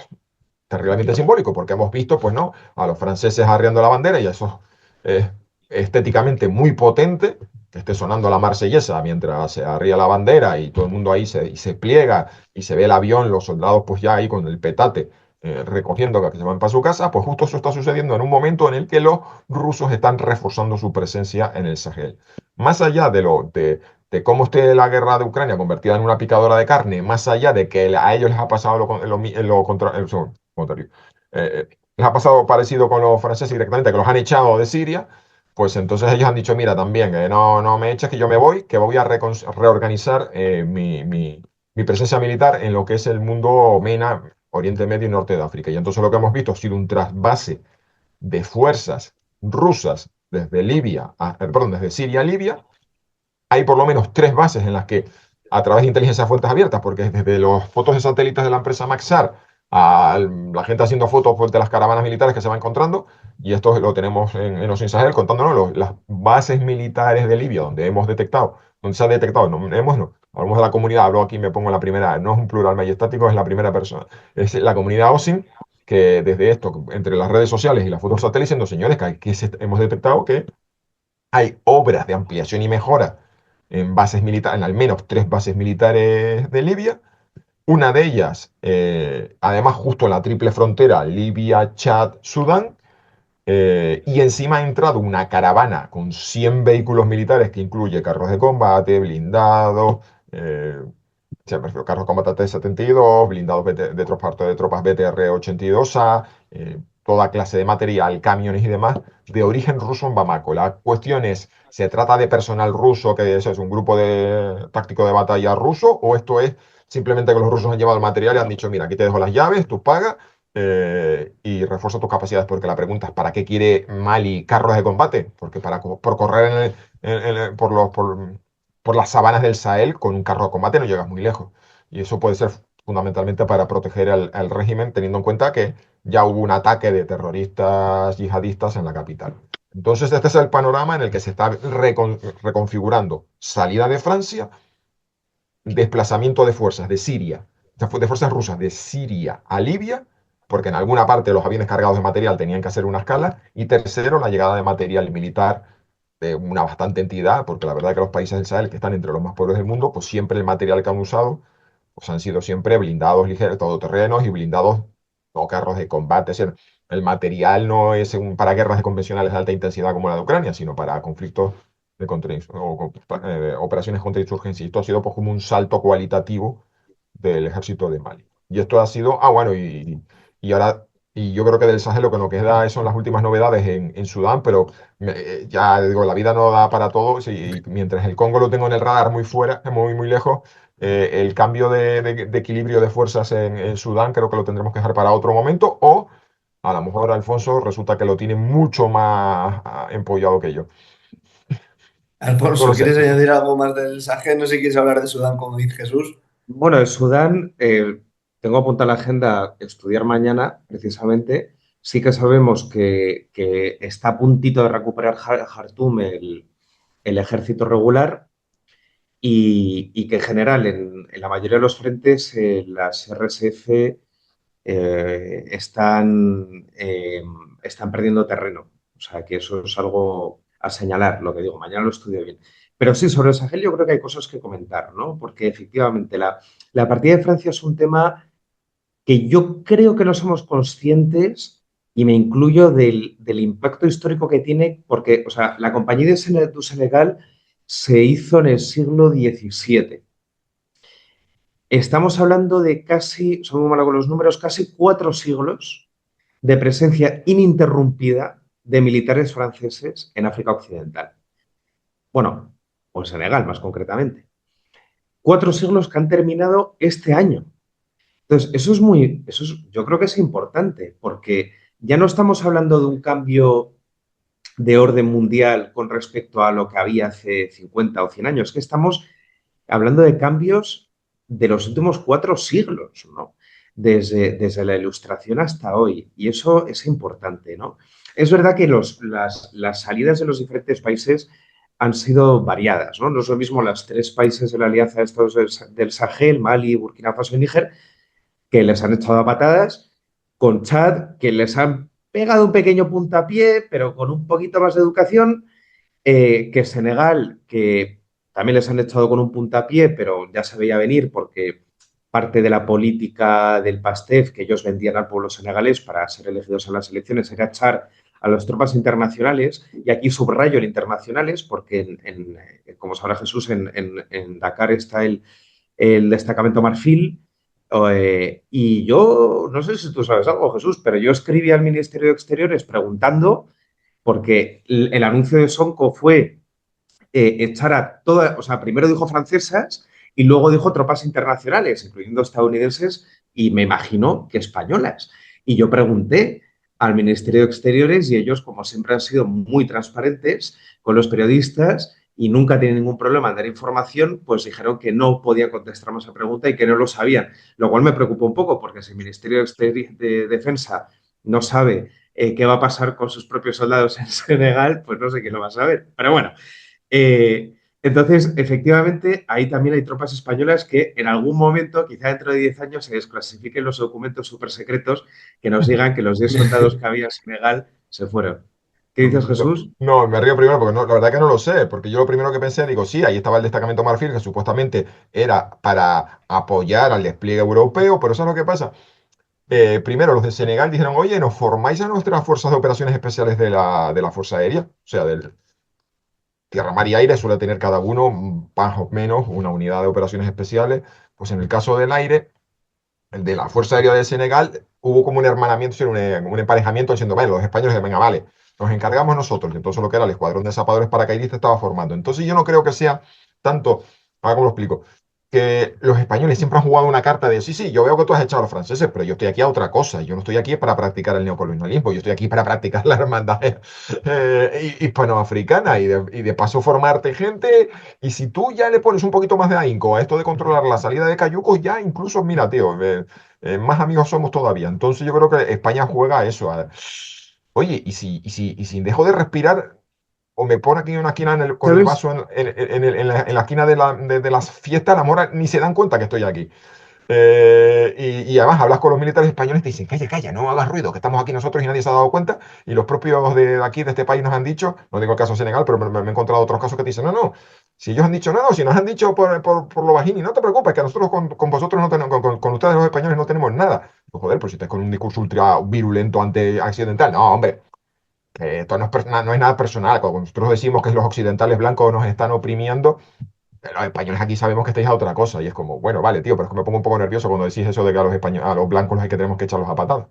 terriblemente simbólico, porque hemos visto, pues no, a los franceses arriando la bandera, y eso es estéticamente muy potente, que esté sonando la marsellesa mientras se arría la bandera y todo el mundo ahí se pliega y se ve el avión, los soldados pues ya ahí con el petate recogiendo que se van para su casa. Pues justo eso está sucediendo en un momento en el que los rusos están reforzando su presencia en el Sahel. más allá de cómo esté la guerra de Ucrania convertida en una picadora de carne, más allá de que a ellos les ha pasado lo contrario, les ha pasado parecido con los franceses directamente, que los han echado de Siria, pues entonces ellos han dicho, mira, también, no me eches, que yo me voy, que voy a reorganizar mi presencia militar en lo que es el mundo MENA, Oriente Medio y Norte de África. Y entonces lo que hemos visto ha sido un trasvase de fuerzas rusas desde desde Siria a Libia. Hay por lo menos 3 bases en las que, a través de inteligencia de fuentes abiertas, porque desde los fotos de satélites de la empresa Maxar a la gente haciendo fotos pues, de las caravanas militares que se va encontrando, y esto lo tenemos en Ocean Sahel contándonos las bases militares de Libia, donde se ha detectado, no, hablamos de la comunidad, hablo aquí, me pongo la primera, no es un plural majestático, es la primera persona, es la comunidad OSIN, que desde esto, entre las redes sociales y las fotos satélites, diciendo, señores, hemos detectado que hay obras de ampliación y mejora en bases militares, en al menos 3 bases militares de Libia. Una de ellas, además, justo en la triple frontera, Libia, Chad, Sudán. Y encima ha entrado una caravana con 100 vehículos militares que incluye carros de combate, blindados, me refiero, carros de combate T-72, blindados de tropas BTR-82A, toda clase de material, camiones y demás, de origen ruso en Bamako. La cuestión es, ¿se trata de personal ruso, que eso es un grupo táctico de batalla ruso, o esto es simplemente que los rusos han llevado el material y han dicho, mira, aquí te dejo las llaves, tú pagas y refuerza tus capacidades? Porque la pregunta es, ¿para qué quiere Mali carros de combate? Porque por correr por las sabanas del Sahel con un carro de combate no llegas muy lejos. Y eso puede ser fundamentalmente para proteger al régimen, teniendo en cuenta que ya hubo un ataque de terroristas yihadistas en la capital. Entonces, este es el panorama en el que se está reconfigurando salida de Francia, desplazamiento de fuerzas de Siria, de fuerzas rusas de Siria a Libia, porque en alguna parte los aviones cargados de material tenían que hacer una escala, y tercero, la llegada de material militar de una bastante entidad, porque la verdad que los países del Sahel, que están entre los más pobres del mundo, pues siempre el material que han usado pues han sido siempre blindados ligeros, todoterrenos y blindados, no carros de combate. Es decir, el material no es para guerras convencionales de alta intensidad como la de Ucrania, sino para conflictos operaciones contra insurgencia. Y esto ha sido pues, como un salto cualitativo del ejército de Mali. Y esto ha sido, bueno, y ahora, y yo creo que del Sahel lo que nos queda son las últimas novedades en Sudán, pero ya digo, la vida no da para todo, y mientras el Congo lo tengo en el radar muy fuera, muy lejos, el cambio de equilibrio de fuerzas en Sudán creo que lo tendremos que dejar para otro momento, o a lo mejor Alfonso resulta que lo tiene mucho más empollado que yo. No Alfonso, lo sé. ¿quieres añadir algo más del Sahel? No sé si quieres hablar de Sudán, como dice Jesús. Bueno, en Sudán, tengo apuntada en la agenda estudiar mañana, precisamente. Sí que sabemos que está a puntito de recuperar Jartum el ejército regular y que en general en la mayoría de los frentes las RSF están perdiendo terreno. O sea, que eso es algo a señalar, lo que digo, mañana lo estudio bien. Pero sí, sobre el Sahel yo creo que hay cosas que comentar, ¿no? Porque efectivamente la partida de Francia es un tema que yo creo que no somos conscientes, y me incluyo del impacto histórico que tiene, porque, o sea, la Compañía du Senegal se hizo en el siglo XVII. Estamos hablando de casi, soy muy malo con los números, casi 4 siglos de presencia ininterrumpida de militares franceses en África Occidental. Bueno, o en Senegal más concretamente. 4 siglos que han terminado este año. Entonces, yo creo que es importante, porque ya no estamos hablando de un cambio de orden mundial con respecto a lo que había hace 50 o 100 años, es que estamos hablando de cambios de los últimos 4 siglos, ¿no? Desde la Ilustración hasta hoy. Y eso es importante, ¿no? Es verdad que las salidas de los diferentes países han sido variadas, ¿no? No es lo mismo los 3 países de la Alianza de Estados del Sahel, Mali, Burkina Faso y Níger, que les han echado a patadas, con Chad, que les han pegado un pequeño puntapié, pero con un poquito más de educación, que Senegal, que también les han echado con un puntapié, pero ya se veía venir porque parte de la política del PASTEF que ellos vendían al pueblo senegalés para ser elegidos en las elecciones era echar a las tropas internacionales, y aquí subrayo el internacionales porque, como sabrá Jesús, en Dakar está el destacamento Marfil. Y yo, no sé si tú sabes algo, Jesús, pero yo escribí al Ministerio de Exteriores preguntando, porque el anuncio de Sonko fue echar a todas, o sea, primero dijo francesas y luego dijo tropas internacionales, incluyendo estadounidenses y me imagino que españolas. Y yo pregunté al Ministerio de Exteriores y ellos, como siempre, han sido muy transparentes con los periodistas y nunca tienen ningún problema en dar información, pues dijeron que no podía contestarme esa pregunta y que no lo sabían, lo cual me preocupa un poco porque si el Ministerio de Defensa no sabe qué va a pasar con sus propios soldados en Senegal, pues no sé quién lo va a saber. Pero bueno, entonces, efectivamente, ahí también hay tropas españolas que en algún momento, quizá dentro de 10 años, se desclasifiquen los documentos súper secretos que nos digan que los 10 soldados que había en Senegal se fueron. ¿Qué dices, No, Jesús? no, me río primero porque la verdad que no lo sé, porque yo lo primero que pensé, digo, sí, ahí estaba el destacamento Marfil, que supuestamente era para apoyar al despliegue europeo, pero ¿sabes lo que pasa? Primero, los de Senegal dijeron, oye, ¿nos formáis a nuestras fuerzas de operaciones especiales de la Fuerza Aérea? O sea, del Tierra, Mar y Aire suele tener cada uno, más o menos, una unidad de operaciones especiales. Pues en el caso del aire, el de la Fuerza Aérea de Senegal, hubo como un hermanamiento, sí, un emparejamiento diciendo, vale, los españoles dicen, venga, vale, nos encargamos nosotros. Y entonces lo que era el escuadrón de zapadores paracaidistas estaba formando. Entonces yo no creo que sea tanto, ahora cómo lo explico, que los españoles siempre han jugado una carta de, sí, sí, yo veo que tú has echado a los franceses, pero yo estoy aquí a otra cosa. Yo no estoy aquí para practicar el neocolonialismo, yo estoy aquí para practicar la hermandad hispanoafricana y de paso formarte gente. Y si tú ya le pones un poquito más de ahínco a esto de controlar la salida de cayucos, ya incluso, mira, tío, más amigos somos todavía. Entonces yo creo que España juega a eso. Oye, y si dejo de respirar o me pone aquí en una esquina con el ¿Sabes? vaso en la esquina de las fiestas, la mora ni se dan cuenta que estoy aquí. Y además hablas con los militares españoles y te dicen, calla, calla, no hagas ruido, que estamos aquí nosotros y nadie se ha dado cuenta. Y los propios de aquí, de este país, nos han dicho, no digo el caso de Senegal, pero me he encontrado otros casos que te dicen, no, no, si ellos han dicho, no, no, si nos han dicho por lo bajini, no te preocupes, que nosotros con vosotros no tenemos, con ustedes los españoles no tenemos nada. Pues, joder, pues si estás con un discurso ultra virulento antiaccidental, no, hombre. Que esto no es nada personal. Cuando nosotros decimos que los occidentales blancos nos están oprimiendo, los españoles aquí sabemos que estáis a otra cosa. Y es como, bueno, vale, tío, pero es que me pongo un poco nervioso cuando decís eso de que a los blancos los hay que tenemos que echarlos a patadas.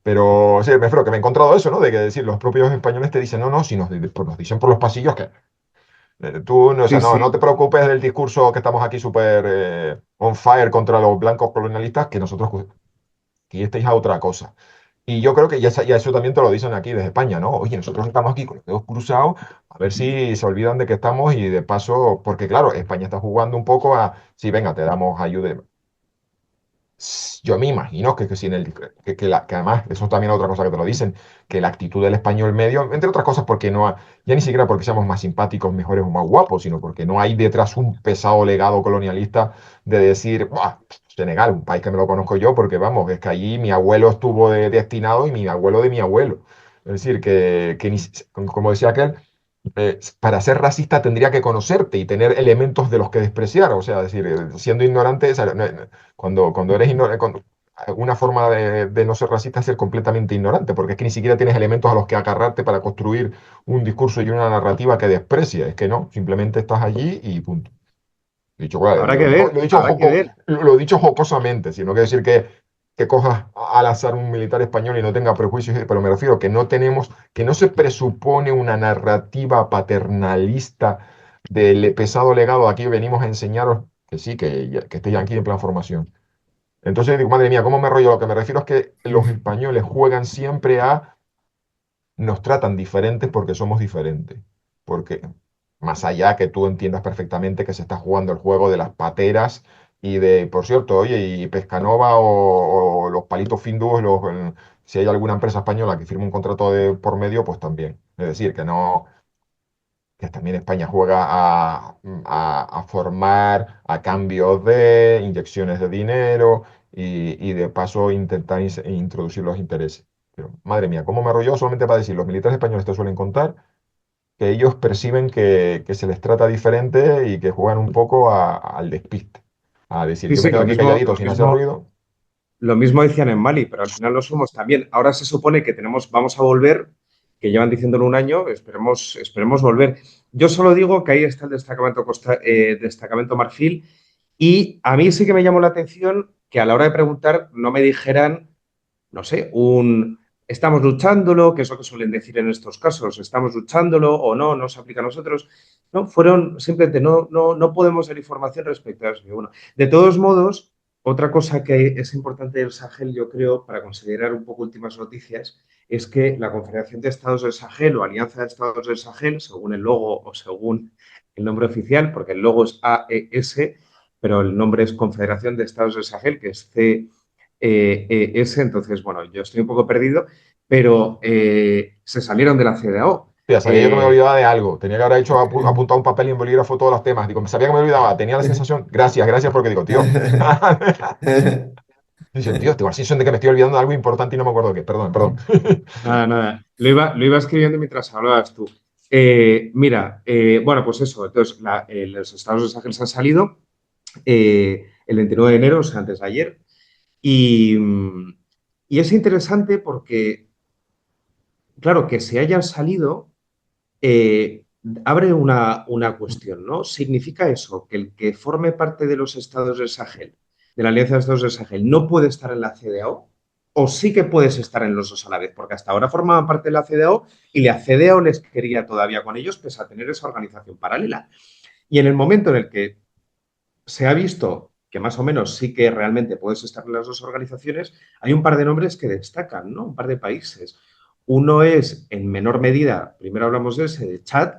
Pero sí, me refiero que me he encontrado eso, ¿no? De que decir, los propios españoles te dicen, no, no, si nos dicen por los pasillos que tú no, o sea, Sí, no sí. te preocupes del discurso que estamos aquí súper on fire contra los blancos colonialistas, que nosotros aquí estáis a otra cosa. Y yo creo que ya eso también te lo dicen aquí desde España, ¿no? Oye, nosotros estamos aquí con los dedos cruzados, a ver si se olvidan de que estamos y de paso, porque claro, España está jugando un poco a, sí, venga, te damos ayuda. Yo me imagino que si en que además, eso también es otra cosa que te lo dicen, que la actitud del español medio, entre otras cosas, porque no, ya ni siquiera porque seamos más simpáticos, mejores o más guapos, sino porque no hay detrás un pesado legado colonialista de decir, "Buah, Senegal, un país que me lo conozco yo, porque vamos, es que allí mi abuelo estuvo destinado y mi abuelo de mi abuelo. Es decir, como decía aquel, para ser racista tendría que conocerte y tener elementos de los que despreciar. O sea, es decir, siendo ignorante, o sea, cuando eres ignorante, una forma de no ser racista es ser completamente ignorante, porque es que ni siquiera tienes elementos a los que agarrarte para construir un discurso y una narrativa que desprecia. Es que no, simplemente estás allí y punto. Dicho, bueno, Habrá que ver, habrá que ver. lo he dicho jocosamente, sino que decir que cojas al azar un militar español y no tenga prejuicios, pero me refiero que no tenemos, que no se presupone una narrativa paternalista del pesado legado. Aquí venimos a enseñaros que sí, que estéis aquí en plan formación. Entonces digo, madre mía, ¿cómo me rollo? Lo que me refiero es que los españoles juegan siempre a nos tratan diferentes porque somos diferentes. Porque más allá que tú entiendas perfectamente que se está jugando el juego de las pateras y de, por cierto, oye, y Pescanova o los palitos findús, si hay alguna empresa española que firme un contrato por medio, pues también. Es decir, que no, que también España juega a formar a cambio de inyecciones de dinero y de paso intentar introducir los intereses. Pero, madre mía, ¿cómo me arrolló? Solamente para decir, los militares españoles te suelen contar que ellos perciben que se les trata diferente y que juegan un poco al despiste. A decir, Sí, yo me sí, quedo aquí calladito sin hacer ruido. lo mismo decían en Mali, pero al final lo somos también. Ahora se supone que vamos a volver que llevan diciéndolo un año, esperemos volver. Yo solo digo que ahí está el destacamento Marfil y a mí sí que me llamó la atención que a la hora de preguntar no me dijeran, no sé, estamos luchándolo, que es lo que suelen decir en estos casos, estamos luchándolo o no, no se aplica a nosotros. No, fueron simplemente, no podemos dar información respecto a eso. Bueno, de todos modos, otra cosa que es importante del Sahel, yo creo, para considerar un poco últimas noticias, es que la Confederación de Estados del Sahel o Alianza de Estados del Sahel, según el logo o según el nombre oficial, porque el logo es AES, pero el nombre es Confederación de Estados del Sahel, que es CES, entonces, bueno, yo estoy un poco perdido, pero se salieron de la CEDEAO. Ya sabía yo que me olvidaba de algo. Tenía que haber hecho apuntado un papel y un bolígrafo todos los temas. Digo, sabía que me olvidaba. Tenía la sensación, gracias, porque digo, tío. Dice, tío, tengo la sensación de que me estoy olvidando de algo importante y no me acuerdo qué. Perdón. Nada, nada. Lo iba escribiendo mientras hablabas tú. Mira, bueno, pues eso. Entonces, los estados de Sahel se han salido el 29 de enero, o sea, antes de ayer. Y es interesante porque, claro, que se hayan salido eh, abre una cuestión, ¿no? ¿Significa eso que el que forme parte de los estados del Sahel, de la Alianza de Estados del Sahel, no puede estar en la CEDEAO? ¿O sí que puedes estar en los dos a la vez? Porque hasta ahora formaban parte de la CEDEAO y la CEDEAO les quería todavía con ellos, pese a tener esa organización paralela. Y en el momento en el que se ha visto que más o menos sí que realmente puedes estar en las dos organizaciones, hay un par de nombres que destacan, ¿no? Un par de países. Uno es, en menor medida, primero hablamos de ese, de Chad.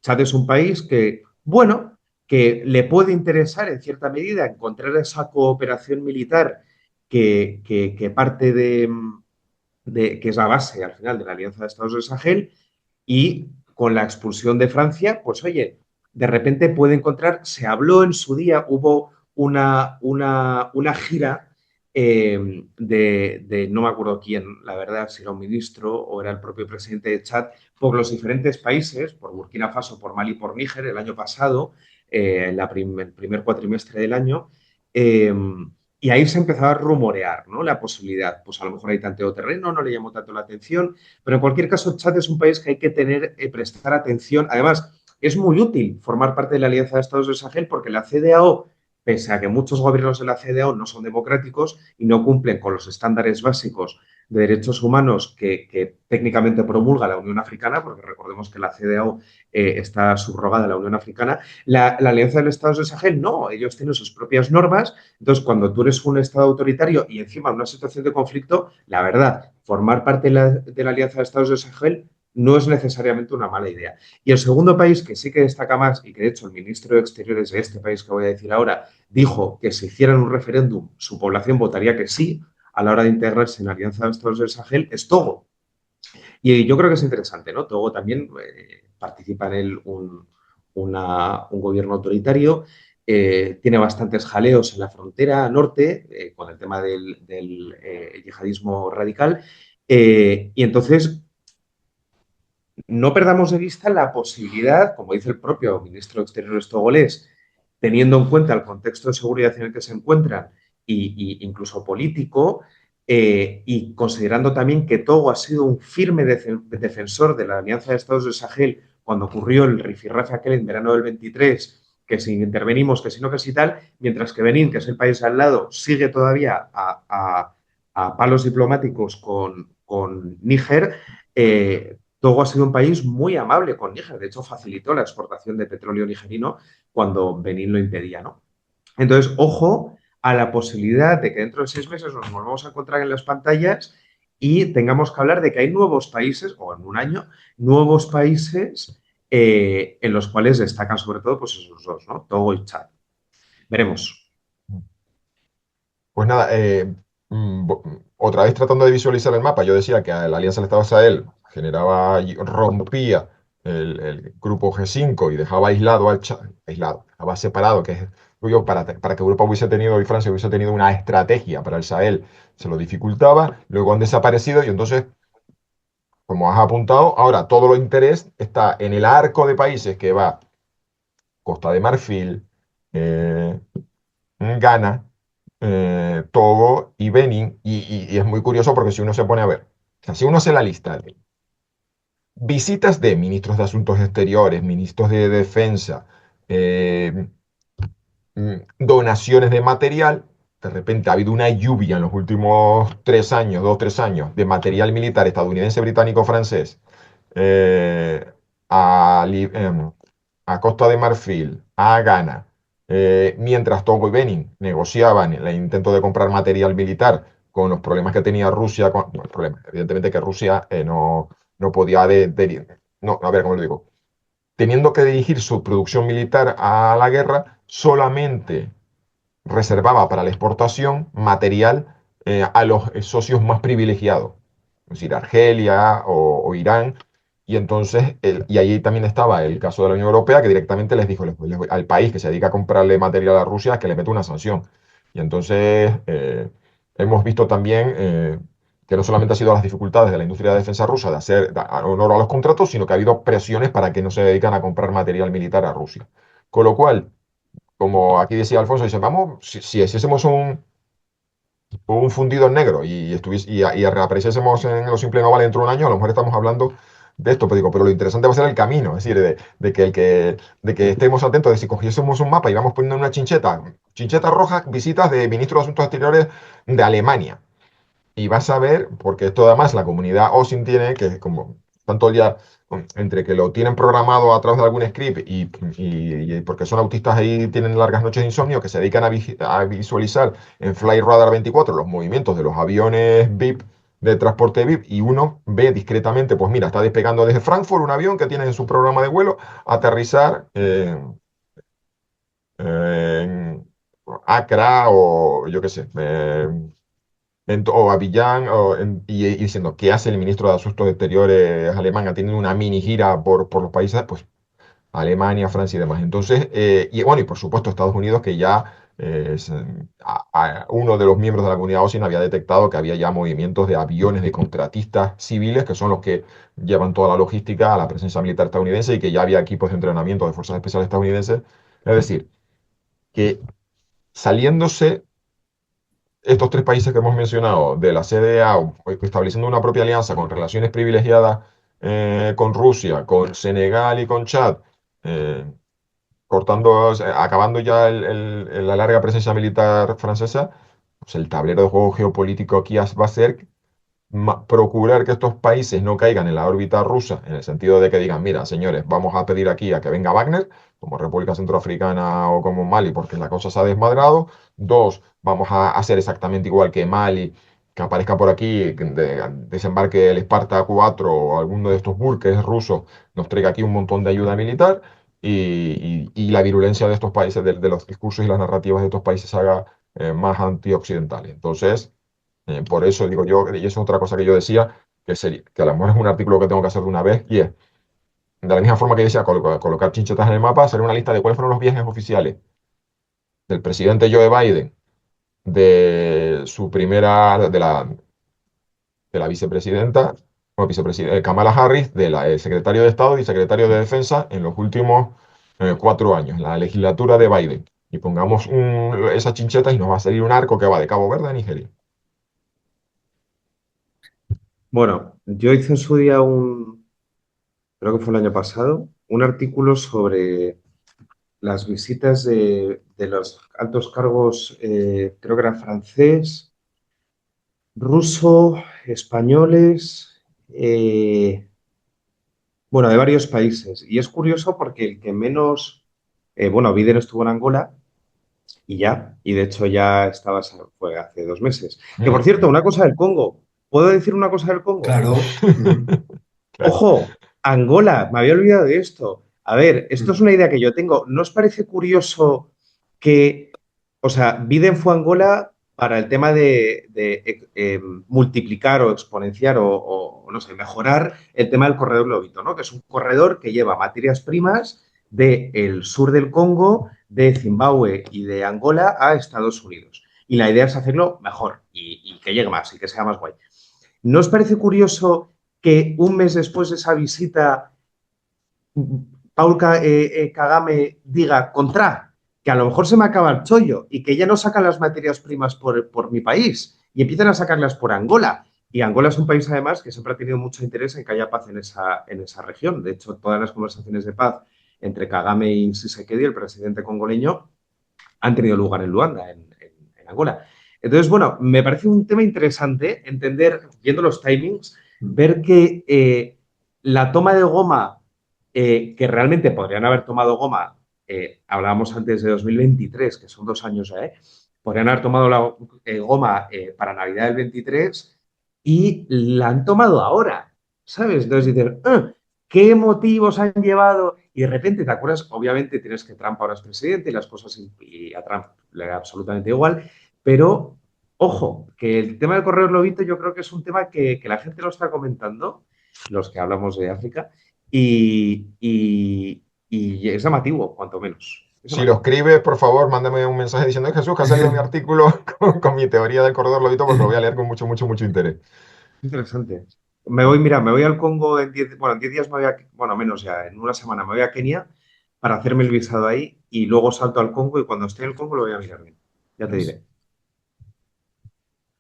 Chad es un país que, bueno, que le puede interesar en cierta medida encontrar esa cooperación militar que parte que es la base al final de la Alianza de Estados del Sahel y con la expulsión de Francia, pues oye, de repente puede encontrar, se habló en su día, hubo una gira no me acuerdo quién, la verdad, si era un ministro o era el propio presidente de Chad, por los diferentes países, por Burkina Faso, por Mali, por Níger, el año pasado, el primer cuatrimestre del año, eh, y ahí se empezaba a rumorear, ¿no? La posibilidad, pues a lo mejor hay tanteo terreno, no le llamó tanto la atención, pero en cualquier caso, Chad es un país que hay que prestar atención. Además, es muy útil formar parte de la Alianza de Estados del Sahel porque la CEDEAO, pese a que muchos gobiernos de la CEDEAO no son democráticos y no cumplen con los estándares básicos de derechos humanos que técnicamente promulga la Unión Africana, porque recordemos que la CEDEAO está subrogada a la Unión Africana, la Alianza de los Estados del Sahel no, ellos tienen sus propias normas. Entonces, cuando tú eres un Estado autoritario y encima en una situación de conflicto, la verdad, formar parte de la Alianza de Estados del Sahel no es necesariamente una mala idea. Y el segundo país que sí que destaca más y que de hecho el ministro de Exteriores de este país que voy a decir ahora dijo que si hicieran un referéndum su población votaría que sí a la hora de integrarse en la Alianza de Estados del Sahel es Togo. Y yo creo que es interesante, ¿no? Togo también participa en él un gobierno autoritario, tiene bastantes jaleos en la frontera norte con el tema del yihadismo radical y entonces no perdamos de vista la posibilidad, como dice el propio ministro de Exteriores togolés, teniendo en cuenta el contexto de seguridad en el que se encuentran incluso político, y considerando también que Togo ha sido un firme defensor de la Alianza de Estados del Sahel cuando ocurrió el rifirrafe aquel en verano del 23, que si intervenimos, que si no, que si tal, mientras que Benín, que es el país al lado, sigue todavía a palos diplomáticos con Níger, Togo ha sido un país muy amable con Níger. De hecho, facilitó la exportación de petróleo nigerino cuando Benín lo impedía, ¿no? Entonces, ojo a la posibilidad de que dentro de 6 meses nos volvamos a encontrar en las pantallas y tengamos que hablar de que hay nuevos países, o en un año, nuevos países en los cuales destacan sobre todo pues esos dos, ¿no? Togo y Chad. Veremos. Pues nada, otra vez tratando de visualizar el mapa, yo decía que la Alianza del Estado Sahel generaba y rompía el grupo G5 y dejaba aislado al Chad, dejaba separado, que es yo, para que Europa hubiese tenido y Francia hubiese tenido una estrategia para el Sahel, se lo dificultaba, luego han desaparecido y entonces, como has apuntado, ahora todo lo interés está en el arco de países que va Costa de Marfil, eh, Ghana, Togo y Benin, y es muy curioso porque si uno se pone a ver, o sea, si uno hace la lista visitas de ministros de Asuntos Exteriores, ministros de Defensa, eh, donaciones de material. De repente ha habido una lluvia en los últimos 3 años, 2, 3 años, de material militar estadounidense, británico, francés, eh, a, a Costa de Marfil, a Ghana, mientras Togo y Benin negociaban el intento de comprar material militar con los problemas que tenía Rusia. No, el problema, evidentemente que Rusia no podía no, a ver, ¿cómo lo digo? Teniendo que dirigir su producción militar a la guerra, solamente reservaba para la exportación material a los socios más privilegiados, es decir, Argelia o Irán. Y entonces, y ahí también estaba el caso de la Unión Europea, que directamente les dijo al país que se dedica a comprarle material a Rusia que le mete una sanción. Y entonces hemos visto también que no solamente ha sido las dificultades de la industria de defensa rusa de hacer honor a los contratos, sino que ha habido presiones para que no se dedican a comprar material militar a Rusia. Con lo cual, como aquí decía Alfonso, dice, vamos, si hiciésemos un fundido en negro y reapareciésemos en los Simple Global dentro de un año, a lo mejor estamos hablando de esto, pero digo, pero lo interesante va a ser el camino, es decir, de que estemos atentos, de si cogiésemos un mapa y vamos poniendo una chincheta roja, visitas de ministros de Asuntos Exteriores de Alemania. Y vas a ver, porque esto además la comunidad OSINT tiene, que como tanto ya entre que lo tienen programado a través de algún script y porque son autistas ahí, tienen largas noches de insomnio, que se dedican a visualizar en Flight Radar 24 los movimientos de los aviones VIP de transporte VIP, y uno ve discretamente, pues mira, está despegando desde Frankfurt un avión que tiene en su programa de vuelo aterrizar en Accra o yo qué sé, o Avillán, y diciendo qué hace el ministro de Asuntos Exteriores alemán, ha tenido una mini gira por los países, pues Alemania, Francia y demás. Entonces, y bueno, y por supuesto Estados Unidos, que ya uno de los miembros de la comunidad OSINT había detectado que había ya movimientos de aviones de contratistas civiles, que son los que llevan toda la logística a la presencia militar estadounidense, y que ya había equipos de entrenamiento de fuerzas especiales estadounidenses. Es decir, que saliéndose estos tres países que hemos mencionado de la CDA, estableciendo una propia alianza con relaciones privilegiadas con Rusia, con Senegal y con Chad, eh, acabando ya la larga presencia militar francesa, pues el tablero de juego geopolítico aquí va a ser procurar que estos países no caigan en la órbita rusa, en el sentido de que digan, mira, señores, vamos a pedir aquí a que venga Wagner, como República Centroafricana o como Mali, porque la cosa se ha desmadrado. Dos, vamos a hacer exactamente igual que Mali, que aparezca por aquí, que desembarque el Sparta 4 o alguno de estos buques rusos, nos traiga aquí un montón de ayuda militar, y la virulencia de estos países, de los discursos y las narrativas de estos países se haga más antioccidentales. Entonces, por eso digo yo, y eso es otra cosa que yo decía, que a lo mejor es un artículo que tengo que hacer de una vez, y es, de la misma forma que decía, colocar chinchetas en el mapa, hacer una lista de cuáles fueron los viajes oficiales del presidente Joe Biden, de su primera, de la vicepresidenta, o Kamala Harris, de la secretario de Estado y secretario de Defensa en los últimos 4 años, la legislatura de Biden. Y pongamos esas chinchetas y nos va a salir un arco que va de Cabo Verde a Nigeria. Bueno, yo hice en su día creo que fue el año pasado, un artículo sobre las visitas de los altos cargos, creo que era francés, ruso, españoles, bueno, de varios países. Y es curioso porque el que menos, bueno, Biden estuvo en Angola y ya, y de hecho ya fue hace 2 meses. Que por cierto, una cosa del Congo, ¿puedo decir una cosa del Congo? Claro. Claro. Ojo, Angola, me había olvidado de esto. A ver, esto es una idea que yo tengo. ¿No os parece curioso que, o sea, Biden fue a Angola para el tema de multiplicar o exponenciar o, no sé, mejorar el tema del corredor Lobito, ¿no? Que es un corredor que lleva materias primas del sur del Congo, de Zimbabue y de Angola a Estados Unidos. Y la idea es hacerlo mejor y que llegue más y que sea más guay. ¿No os parece curioso que un mes después de esa visita Paul Kagame diga contra, que a lo mejor se me acaba el chollo y que ya no sacan las materias primas por mi país y empiezan a sacarlas por Angola? Y Angola es un país, además, que siempre ha tenido mucho interés en que haya paz en esa región. De hecho, todas las conversaciones de paz entre Kagame y Tshisekedi, el presidente congoleño, han tenido lugar en Luanda, en Angola. Entonces, bueno, me parece un tema interesante entender, viendo los timings, ver que la toma de goma, que realmente podrían haber tomado goma, hablábamos antes de 2023, que son 2 años ya, podrían haber tomado la goma para Navidad del 23 y la han tomado ahora, ¿sabes? Entonces dicen, "Ah, ¿qué motivos han llevado?". Y de repente te acuerdas, obviamente tienes que Trump ahora es presidente y las cosas, y a Trump le da absolutamente igual, pero ojo, que el tema del correo globito yo creo que es un tema que la gente lo está comentando, los que hablamos de África, y es llamativo, cuanto menos. Es Si lo llamativo. escribes, por favor, mándame un mensaje diciendo, Jesús, que ha salido mi artículo con mi teoría del corredor lobito, porque lo voy a leer con mucho, mucho, mucho interés. Interesante. Me voy al Congo en 10 días bueno, menos ya, en una semana me voy a Kenia para hacerme el visado ahí y luego salto al Congo y cuando esté en el Congo lo voy a mirar bien. Ya te diré.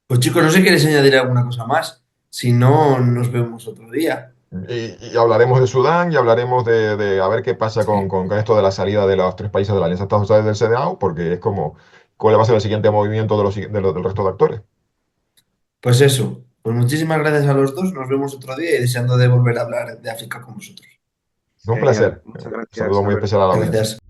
Pues chicos, no sé si quieres añadir alguna cosa más. Si no, nos vemos otro día. Y hablaremos de Sudán y hablaremos de a ver qué pasa con, Sí. con esto de la salida de los 3 países de la Alianza Estados Unidos del CDAO, porque es como, ¿cuál va a ser el siguiente movimiento del resto de actores? Pues eso. Pues muchísimas gracias a los dos. Nos vemos otro día y deseando de volver a hablar de África con vosotros. Es un Genial. placer. Muchas Un gracias, saludo muy especial Alberto. a la audiencia. Gracias.